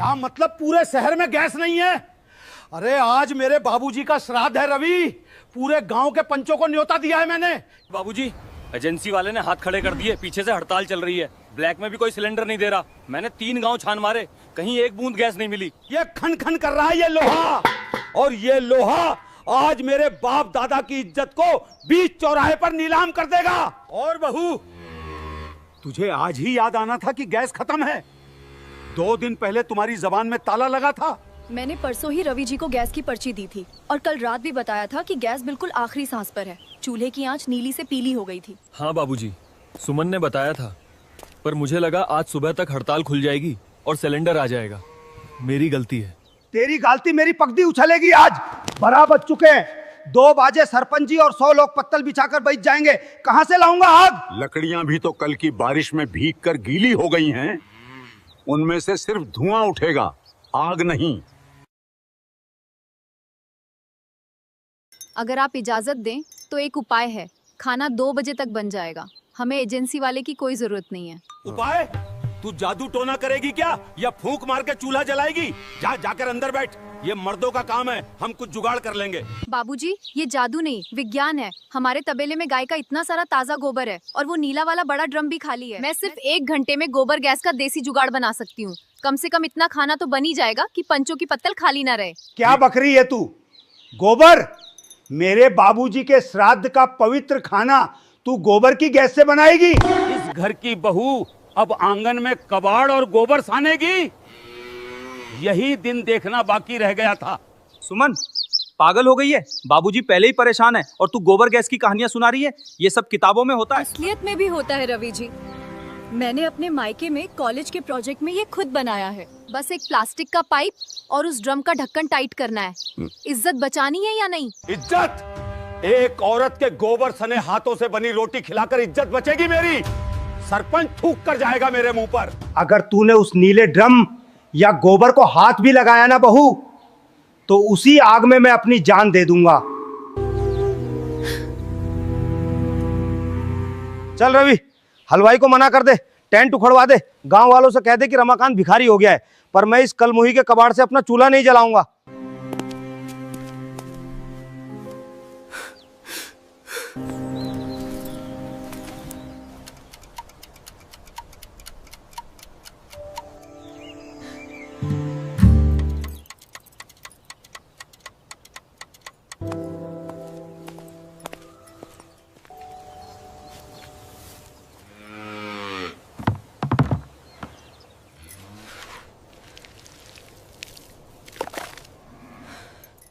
क्या मतलब पूरे शहर में गैस नहीं है? अरे आज मेरे बाबूजी का श्राद्ध है रवि, पूरे गांव के पंचों को न्योता दिया है मैंने। बाबूजी, एजेंसी वाले ने हाथ खड़े कर दिए, पीछे से हड़ताल चल रही है। ब्लैक में भी कोई सिलेंडर नहीं दे रहा। मैंने 3 गांव छान मारे, कहीं एक बूंद गैस नहीं मिली। ये खन खन कर रहा है ये लोहा, और ये लोहा आज मेरे बाप दादा की इज्जत को बीच चौराहे पर नीलाम कर देगा। और बहू, तुझे आज ही याद आना था कि गैस खत्म है। 2 दिन पहले तुम्हारी जबान में ताला लगा था। मैंने परसों ही रवि जी को गैस की पर्ची दी थी और कल रात भी बताया था कि गैस बिल्कुल आखिरी सांस पर है। चूल्हे की आंच नीली से पीली हो गई थी। हाँ बाबूजी, सुमन ने बताया था, पर मुझे लगा आज सुबह तक हड़ताल खुल जाएगी और सिलेंडर आ जाएगा। मेरी गलती है। तेरी गलती मेरी पगड़ी उछलेगी आज। 12 बज चुके हैं, 2 बजे सरपंच जी और 100 लोग पत्तल बिछाकर बैठ जाएंगे। कहां से लाऊंगा आग? लकड़ियां भी तो कल की बारिश में भीग कर गीली हो गई हैं। उनमें से सिर्फ धुआं उठेगा, आग नहीं। अगर आप इजाजत दें तो एक उपाय है, खाना 2 बजे तक बन जाएगा। हमें एजेंसी वाले की कोई जरूरत नहीं है। उपाय? तू जादू टोना करेगी क्या, या फूंक मार के चूल्हा जलाएगी? जाकर अंदर बैठ, ये मर्दों का काम है, हम कुछ जुगाड़ कर लेंगे। बाबूजी, ये जादू नहीं, विज्ञान है। हमारे तबेले में गाय का इतना सारा ताज़ा गोबर है और वो नीला वाला बड़ा ड्रम भी खाली है। मैं सिर्फ 1 घंटे में गोबर गैस का देसी जुगाड़ बना सकती हूँ। कम से कम इतना खाना तो बन ही जाएगा कि पंचों की पत्तल खाली न रहे। क्या बकरी है तू? गोबर? मेरे बाबूजी के श्राद्ध का पवित्र खाना तू गोबर की गैस से बनाएगी? इस घर की बहू अब आंगन में कबाड़ और गोबर सानेगी? यही दिन देखना बाकी रह गया था। सुमन, पागल हो गई है? बाबूजी पहले ही परेशान है और तू गोबर गैस की कहानियां सुना रही है। ये सब किताबों में होता है। असलियत में भी होता है रवि जी। मैंने अपने मायके में कॉलेज के प्रोजेक्ट में ये खुद बनाया है। बस एक प्लास्टिक का पाइप और उस ड्रम का ढक्कन टाइट करना है। इज्जत बचानी है या नहीं? इज्जत? एक औरत के गोबर सने हाथों से बनी रोटी खिलाकर इज्जत बचेगी मेरी? सरपंच थूक कर जाएगा मेरे मुंह पर। अगर तूने उस नीले ड्रम या गोबर को हाथ भी लगाया ना बहू, तो उसी आग में मैं अपनी जान दे दूंगा। चल रवि, हलवाई को मना कर दे, टेंट उखड़वा दे, गांव वालों से कह दे कि रमाकांत भिखारी हो गया है, पर मैं इस कलमुही के कबाड़ से अपना चूल्हा नहीं जलाऊंगा।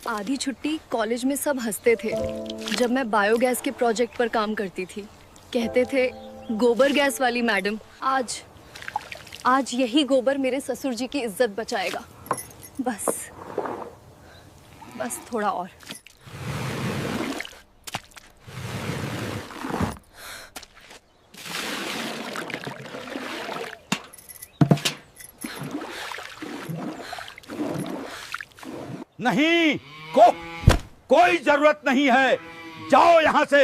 आधी छुट्टी कॉलेज में सब हंसते थे जब मैं बायोगैस के प्रोजेक्ट पर काम करती थी। कहते थे गोबर गैस वाली मैडम। आज यही गोबर मेरे ससुर जी की इज्जत बचाएगा। बस थोड़ा और। नहीं, कोई जरूरत नहीं है, जाओ यहां से।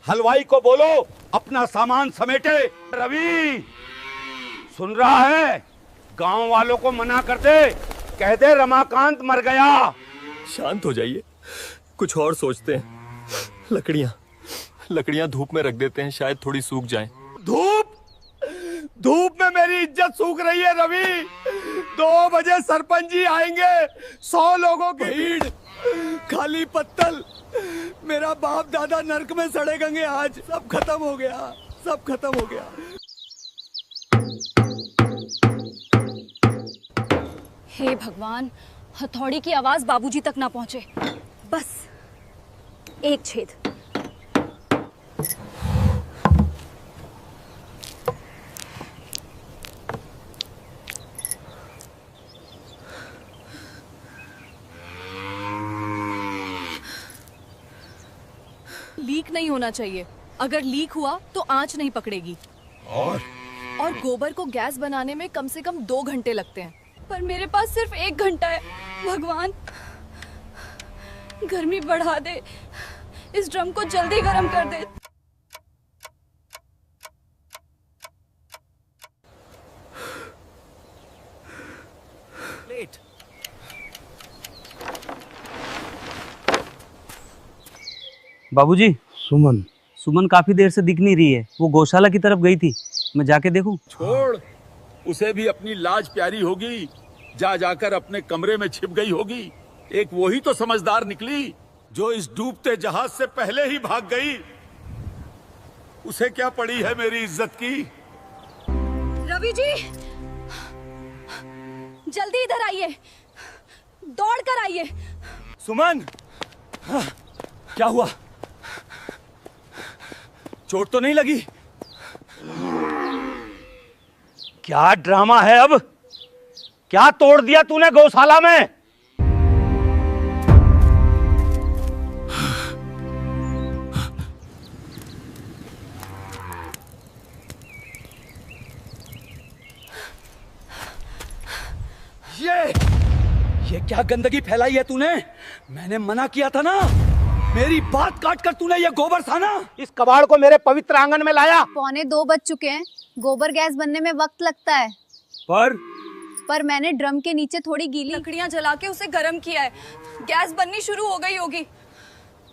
हलवाई को बोलो अपना सामान समेटे। रवि, सुन रहा है? गांव वालों को मना कर दे, कह दे रमाकांत मर गया। शांत हो जाइए, कुछ और सोचते हैं। लकड़ियां धूप में रख देते हैं, शायद थोड़ी सूख जाएं। धूप में मेरी इज्जत सूख रही है रवि। 2 बजे सरपंच जी आएंगे, 100 लोगों की भीड़, खाली पत्तल। मेरा बाप दादा नरक में सड़ेंगे आज। सब खत्म हो गया, सब खत्म हो गया। हे भगवान, हथौड़ी की आवाज बाबूजी तक ना पहुंचे। बस एक छेद। लीक नहीं होना चाहिए। अगर लीक हुआ तो आंच नहीं पकड़ेगी। और गोबर को गैस बनाने में कम से कम 2 घंटे लगते हैं, पर मेरे पास सिर्फ 1 घंटा है। भगवान, गर्मी बढ़ा दे, इस ड्रम को जल्दी गर्म कर दे। वेट। बाबूजी, सुमन, सुमन काफी देर से दिख नहीं रही है। वो गौशाला की तरफ गई थी, मैं जाके देखूं? छोड़, उसे भी अपनी लाज प्यारी होगी। जा जाकर अपने कमरे में छिप गई होगी। एक वही तो समझदार निकली जो इस डूबते जहाज से पहले ही भाग गई। उसे क्या पड़ी है मेरी इज्जत की। रवि जी, जल्दी इधर आइए, दौड़ कर आइए। सुमन, हाँ, क्या हुआ? चोट तो नहीं लगी? क्या ड्रामा है अब? क्या तोड़ दिया तूने गौशाला में? ये क्या गंदगी फैलाई है तूने? मैंने मना किया था ना। मेरी बात काट कर तूने ये गोबर साना इस कबाड़ को मेरे पवित्र आंगन में लाया। 1:45 बज चुके हैं। गोबर गैस बनने में वक्त लगता है। पर मैंने ड्रम के नीचे थोड़ी गीली लकड़ियां जला के उसे गर्म किया है। गैस बननी शुरू हो गई होगी।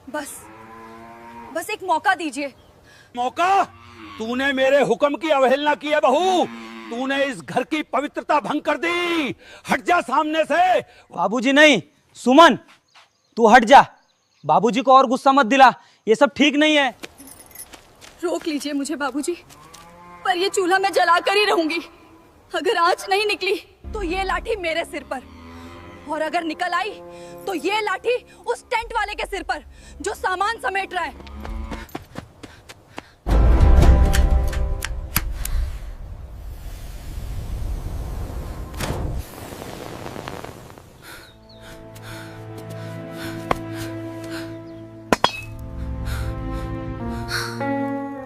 बस एक मौका दीजिए। मौका? तूने मेरे हुक्म की अवहेलना की है बहू। तूने इस घर की पवित्रता भंग कर दी। हट जा सामने से। बाबूजी नहीं, सुमन तू हट जा। बाबूजी को और गुस्सा मत दिला, ये सब ठीक नहीं है। रोक लीजिए मुझे बाबूजी, पर ये चूल्हा मैं जला कर ही रहूंगी। अगर आंच नहीं निकली तो ये लाठी मेरे सिर पर, और अगर निकल आई तो ये लाठी उस टेंट वाले के सिर पर जो सामान समेट रहा है।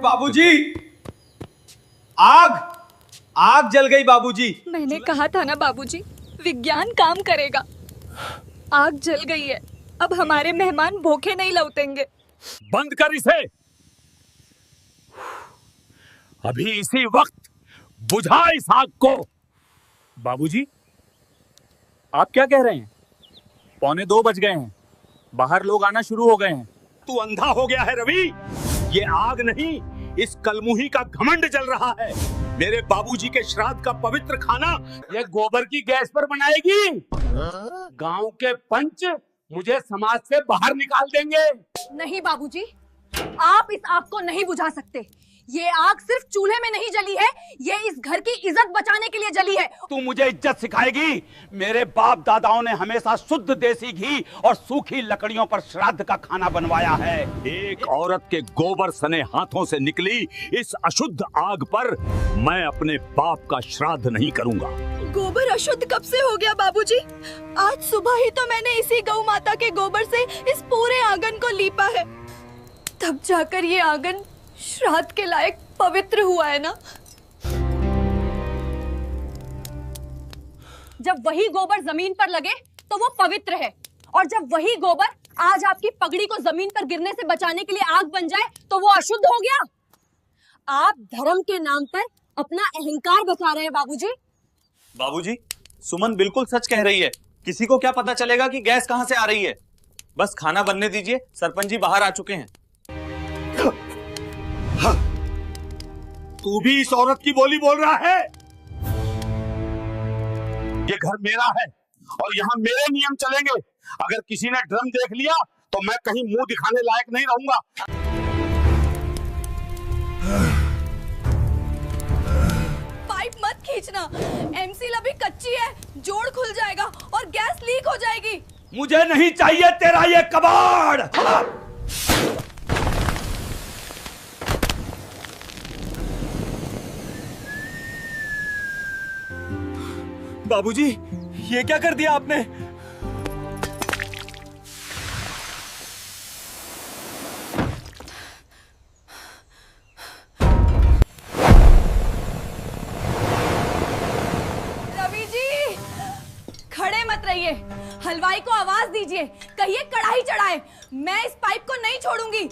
बाबूजी, आग जल गई बाबूजी। मैंने कहा था ना बाबूजी, विज्ञान काम करेगा। आग जल गई है, अब हमारे मेहमान भूखे नहीं लौटेंगे। बंद कर इसे। अभी इसी वक्त बुझा इस आग को। बाबूजी, आप क्या कह रहे हैं? 1:45 बज गए हैं, बाहर लोग आना शुरू हो गए हैं। तू अंधा हो गया है रवि। ये आग नहीं, इस कलमुही का घमंड जल रहा है। मेरे बाबूजी के श्राद्ध का पवित्र खाना ये गोबर की गैस पर बनाएगी। गांव के पंच मुझे समाज से बाहर निकाल देंगे। नहीं बाबूजी, आप इस आग को नहीं बुझा सकते। ये आग सिर्फ चूल्हे में नहीं जली है, ये इस घर की इज्जत बचाने के लिए जली है। तू मुझे इज्जत सिखाएगी? मेरे बाप दादाओं ने हमेशा शुद्ध देसी घी और सूखी लकड़ियों पर श्राद्ध का खाना बनवाया है। एक औरत के गोबर सने हाथों से निकली इस अशुद्ध आग पर मैं अपने बाप का श्राद्ध नहीं करूंगा। गोबर अशुद्ध कब से हो गया बाबूजी? आज सुबह ही तो मैंने इसी गौ माता के गोबर से इस पूरे आंगन को लीपा है। तब जाकर ये आंगन श्राद्ध के लायक पवित्र हुआ है ना। जब वही गोबर जमीन पर लगे तो वो पवित्र है, और जब वही गोबर आज आपकी पगड़ी को जमीन पर गिरने से बचाने के लिए आग बन जाए तो वो अशुद्ध हो गया। आप धर्म के नाम पर अपना अहंकार बचा रहे हैं बाबूजी। बाबूजी, सुमन बिल्कुल सच कह रही है। किसी को क्या पता चलेगा कि गैस कहां से आ रही है। बस खाना बनने दीजिए, सरपंच जी बाहर आ चुके हैं। तू भी इस औरत की बोली बोल रहा है? ये घर मेरा है और यहाँ मेरे नियम चलेंगे। अगर किसी ने ड्रम देख लिया तो मैं कहीं मुंह दिखाने लायक नहीं रहूंगा। पाइप मत खींचना, एमसील अभी कच्ची है, जोड़ खुल जाएगा और गैस लीक हो जाएगी। मुझे नहीं चाहिए तेरा ये कबाड़। बाबूजी, ये क्या कर दिया आपने? रवि जी, खड़े मत रहिए, हलवाई को आवाज दीजिए, कहिए कढ़ाई चढ़ाए। मैं इस पाइप को नहीं छोड़ूंगी।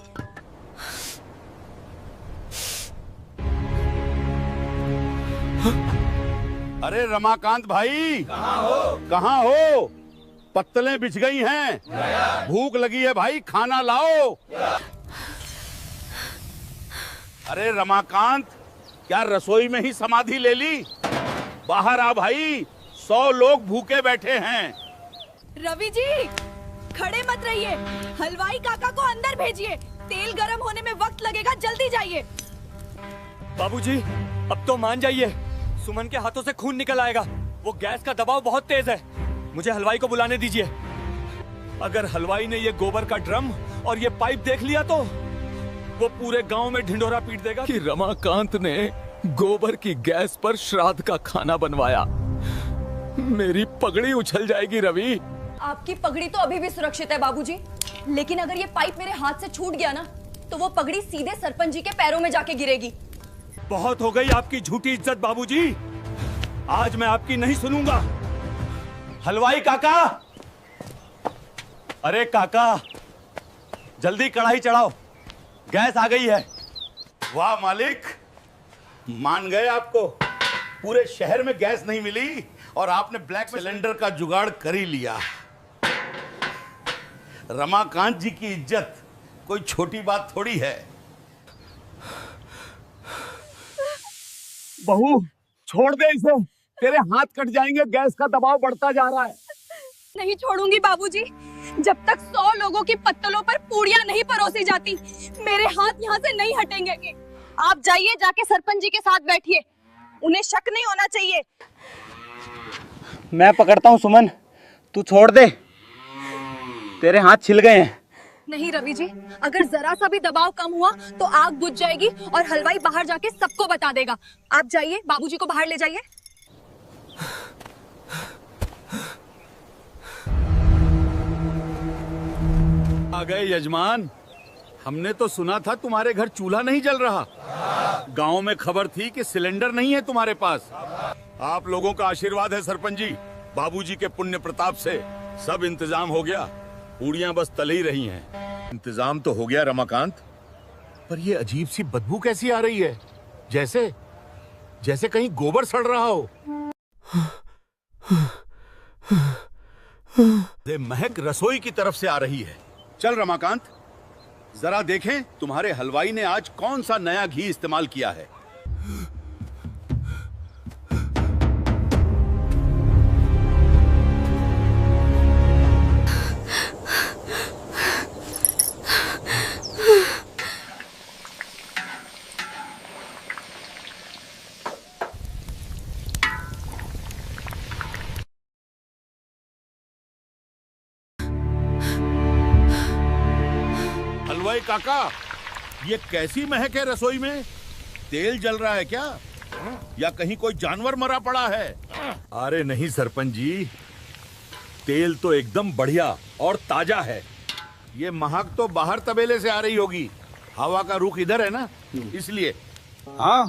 अरे रमाकांत भाई, कहाँ हो? पत्तलें बिछ गई हैं। भूख लगी है भाई, खाना लाओ। अरे रमाकांत, क्या रसोई में ही समाधि ले ली? बाहर आ भाई, 100 लोग भूखे बैठे हैं। रवि जी, खड़े मत रहिए, हलवाई काका को अंदर भेजिए। तेल गरम होने में वक्त लगेगा, जल्दी जाइए। बाबूजी, अब तो मान जाइए, सुमन के हाथों से खून निकल आएगा। वो गैस का दबाव बहुत तेज है। मुझे हलवाई को बुलाने दीजिए। अगर हलवाई ने ये गोबर का ड्रम और ये पाइप देख लिया तो वो पूरे गांव में ढिंढोरा पीट देगा कि रमाकांत ने गोबर की गैस पर श्राद्ध का खाना बनवाया। मेरी पगड़ी उछल जाएगी रवि। आपकी पगड़ी तो अभी भी सुरक्षित है बाबूजी, लेकिन अगर ये पाइप मेरे हाथ से छूट गया ना, तो वो पगड़ी सीधे सरपंच जी के पैरों में जाके गिरेगी। बहुत हो गई आपकी झूठी इज्जत बाबूजी, आज मैं आपकी नहीं सुनूंगा। हलवाई काका, अरे काका, जल्दी कढ़ाई चढ़ाओ, गैस आ गई है। वाह मालिक, मान गए आपको। पूरे शहर में गैस नहीं मिली और आपने ब्लैक सिलेंडर का जुगाड़ कर ही लिया। रमाकांत जी की इज्जत कोई छोटी बात थोड़ी है। बहू, छोड़ दे इसे, तेरे हाथ कट जाएंगे, गैस का दबाव बढ़ता जा रहा है। नहीं छोड़ूंगी बाबूजी, जब तक 100 लोगों की पत्तलों पर पूड़ियां नहीं परोसी जाती, मेरे हाथ यहाँ से नहीं हटेंगे। आप जाइए, जाके सरपंच जी के साथ बैठिए, उन्हें शक नहीं होना चाहिए। मैं पकड़ता हूँ सुमन, तू छोड़ दे, तेरे हाथ छिल गए हैं। नहीं रवि जी, अगर जरा सा भी दबाव कम हुआ तो आग बुझ जाएगी और हलवाई बाहर जाके सबको बता देगा। आप जाइए, बाबूजी को बाहर ले जाइए। आ गए यजमान। हमने तो सुना था तुम्हारे घर चूल्हा नहीं जल रहा। गांव में खबर थी कि सिलेंडर नहीं है तुम्हारे पास। आप लोगों का आशीर्वाद है सरपंच जी, बाबूजी के पुण्य प्रताप से सब इंतजाम हो गया। पूड़ियां बस तल ही रही हैं। इंतजाम तो हो गया रमाकांत, पर ये अजीब सी बदबू कैसी आ रही है? जैसे जैसे कहीं गोबर सड़ रहा हो। ये महक रसोई की तरफ से आ रही है। चल रमाकांत, जरा देखें तुम्हारे हलवाई ने आज कौन सा नया घी इस्तेमाल किया है। हलवाई काका, ये कैसी महक है रसोई में? तेल जल रहा है क्या, या कहीं कोई जानवर मरा पड़ा है? अरे नहीं सरपंच जी, तेल तो एकदम बढ़िया और ताजा है। ये महक तो बाहर तबेले से आ रही होगी, हवा का रुख इधर है ना, इसलिए। हाँ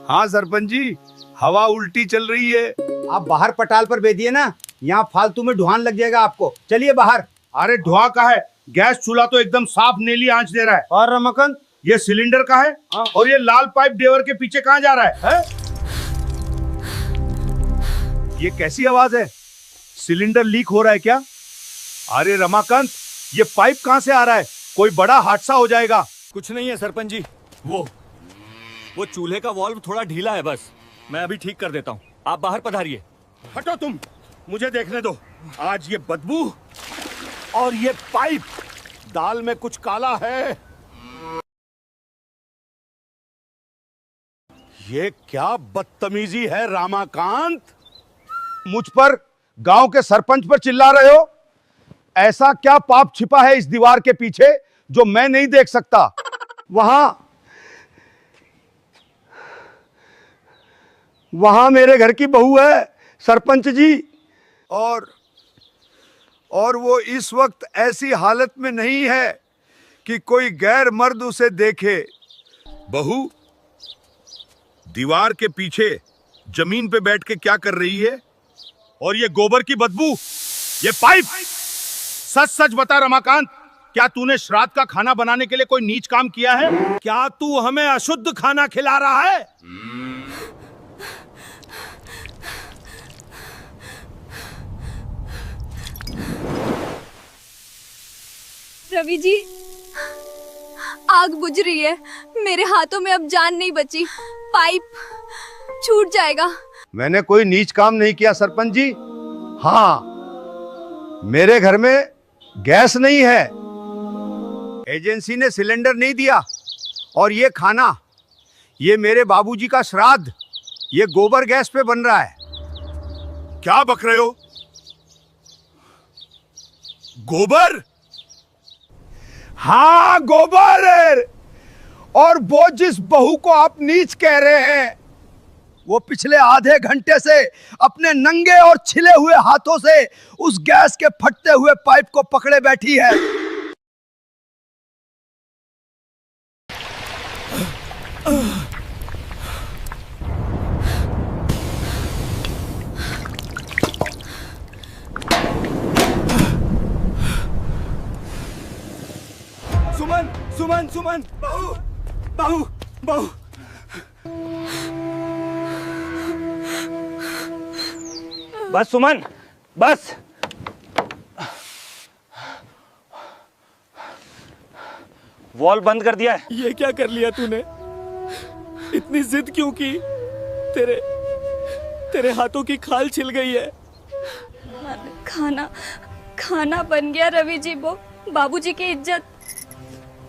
हाँ सरपंच जी, हवा उल्टी चल रही है। आप बाहर पटाल पर भेजिए ना, यहाँ फालतू में ढुआन लग जाएगा आपको। चलिए बाहर। अरे धुआं का है, गैस चूल्हा तो एकदम साफ नीली आंच दे रहा है। और रमाकांत, ये सिलेंडर का है। और ये लाल पाइप देवर के पीछे कहाँ जा रहा है? ये कैसी आवाज है? सिलेंडर लीक हो रहा है क्या? अरे रमाकांत, ये पाइप कहाँ से आ रहा है? कोई बड़ा हादसा हो जाएगा। कुछ नहीं है सरपंच जी, वो चूल्हे का वाल्व थोड़ा ढीला है, बस मैं अभी ठीक कर देता हूँ। आप बाहर पधारिए। हटो तुम, मुझे देखने दो। आज ये बदबू और ये पाइप, दाल में कुछ काला है। ये क्या बदतमीजी है रमाकांत? मुझ पर, गांव के सरपंच पर चिल्ला रहे हो? ऐसा क्या पाप छिपा है इस दीवार के पीछे जो मैं नहीं देख सकता? वहां मेरे घर की बहू है सरपंच जी। और वो इस वक्त ऐसी हालत में नहीं है कि कोई गैर मर्द उसे देखे। बहू, दीवार के पीछे जमीन पे बैठ के क्या कर रही है? और ये गोबर की बदबू, ये पाइप, सच सच बता रमाकांत, क्या तूने श्राद्ध का खाना बनाने के लिए कोई नीच काम किया है? क्या तू हमें अशुद्ध खाना खिला रहा है? रवि जी, आग बुझ रही है, मेरे हाथों में अब जान नहीं बची, पाइप छूट जाएगा। मैंने कोई नीच काम नहीं किया सरपंच जी। हाँ, मेरे घर में गैस नहीं है, एजेंसी ने सिलेंडर नहीं दिया, और ये खाना, ये मेरे बाबूजी का श्राद्ध, ये गोबर गैस पे बन रहा है। क्या बक रहे हो? गोबर? हाँ, गोबर। और वो जिस बहू को आप नीच कह रहे हैं, वो पिछले आधे घंटे से अपने नंगे और छिले हुए हाथों से उस गैस के फटते हुए पाइप को पकड़े बैठी है। सुमन, सुमन, सुमन, बहू, बहू, बहू। बस सुमन, बस। वॉल बंद कर दिया है। ये क्या कर लिया तूने? इतनी जिद क्यों की? तेरे हाथों की खाल छिल गई है। खाना बन गया रवि जी, वो बाबूजी की इज्जत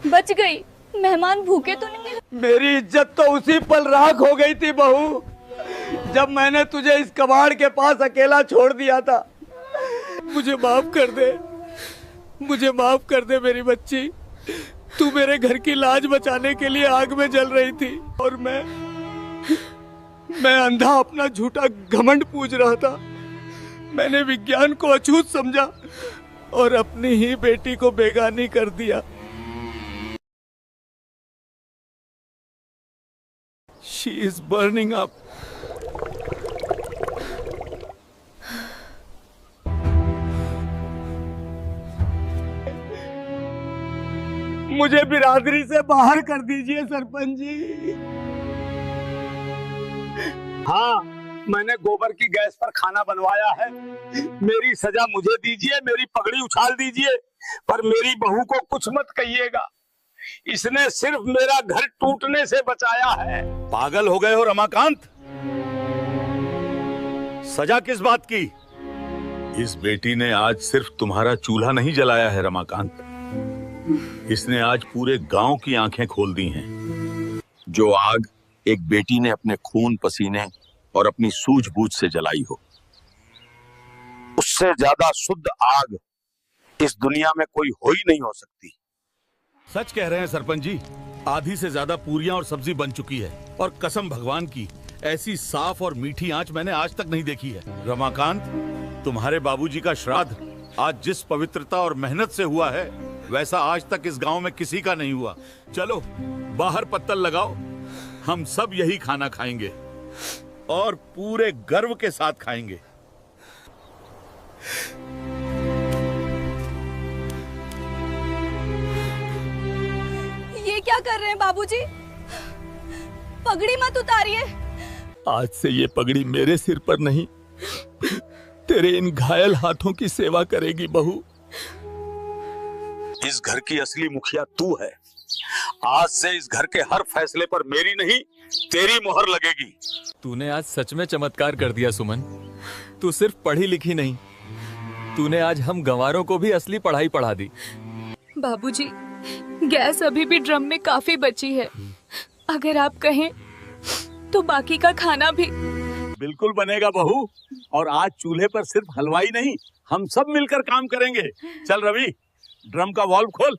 बच गई। मेहमान भूखे तो नहीं? मेरी इज्जत तो उसी पल राख हो गई थी बहू, जब मैंने तुझे इस कबाड़ के पास अकेला छोड़ दिया था। मुझे माफ कर दे, मुझे माफ कर दे मेरी बच्ची। तू मेरे घर की लाज बचाने के लिए आग में जल रही थी, और मैं अंधा अपना झूठा घमंड पूज रहा था। मैंने विज्ञान को अछूत समझा और अपनी ही बेटी को बेगानी कर दिया। She is burning up. मुझे बिरादरी से बाहर कर दीजिए सरपंच जी। हाँ, मैंने गोबर की गैस पर खाना बनवाया है। मेरी सजा मुझे दीजिए, मेरी पगड़ी उछाल दीजिए, पर मेरी बहू को कुछ मत कहिएगा। इसने सिर्फ मेरा घर टूटने से बचाया है। पागल हो गए हो रमाकांत? सजा किस बात की? इस बेटी ने आज सिर्फ तुम्हारा चूल्हा नहीं जलाया है रमाकांत, इसने आज पूरे गांव की आंखें खोल दी हैं। जो आग एक बेटी ने अपने खून पसीने और अपनी सूझबूझ से जलाई हो, उससे ज्यादा शुद्ध आग इस दुनिया में कोई हो ही नहीं हो सकती। सच कह रहे हैं सरपंच जी, आधी से ज्यादा पूरियां और सब्जी बन चुकी है, और कसम भगवान की, ऐसी साफ और मीठी आंच मैंने आज तक नहीं देखी है। रमाकांत, तुम्हारे बाबूजी का श्राद्ध आज जिस पवित्रता और मेहनत से हुआ है, वैसा आज तक इस गांव में किसी का नहीं हुआ। चलो बाहर पत्तल लगाओ, हम सब यही खाना खाएंगे और पूरे गर्व के साथ खाएंगे। ये क्या कर रहे हैं बाबूजी? पगड़ी मत उतारिए। आज से ये पगड़ी मेरे सिर पर नहीं, तेरे इन घायल हाथों की सेवा करेगी बहू। इस घर की असली मुखिया तू है। आज से इस घर के हर फैसले पर मेरी नहीं, तेरी मोहर लगेगी। तूने आज सच में चमत्कार कर दिया सुमन। तू सिर्फ पढ़ी लिखी नहीं, तूने आज हम गंवारों को भी असली पढ़ाई पढ़ा दी। बाबूजी, गैस अभी भी ड्रम में काफी बची है, अगर आप कहें तो बाकी का खाना भी। बिल्कुल बनेगा बहू, और आज चूल्हे पर सिर्फ हलवाई नहीं, हम सब मिलकर काम करेंगे। चल रवि, ड्रम का वाल्व खोल।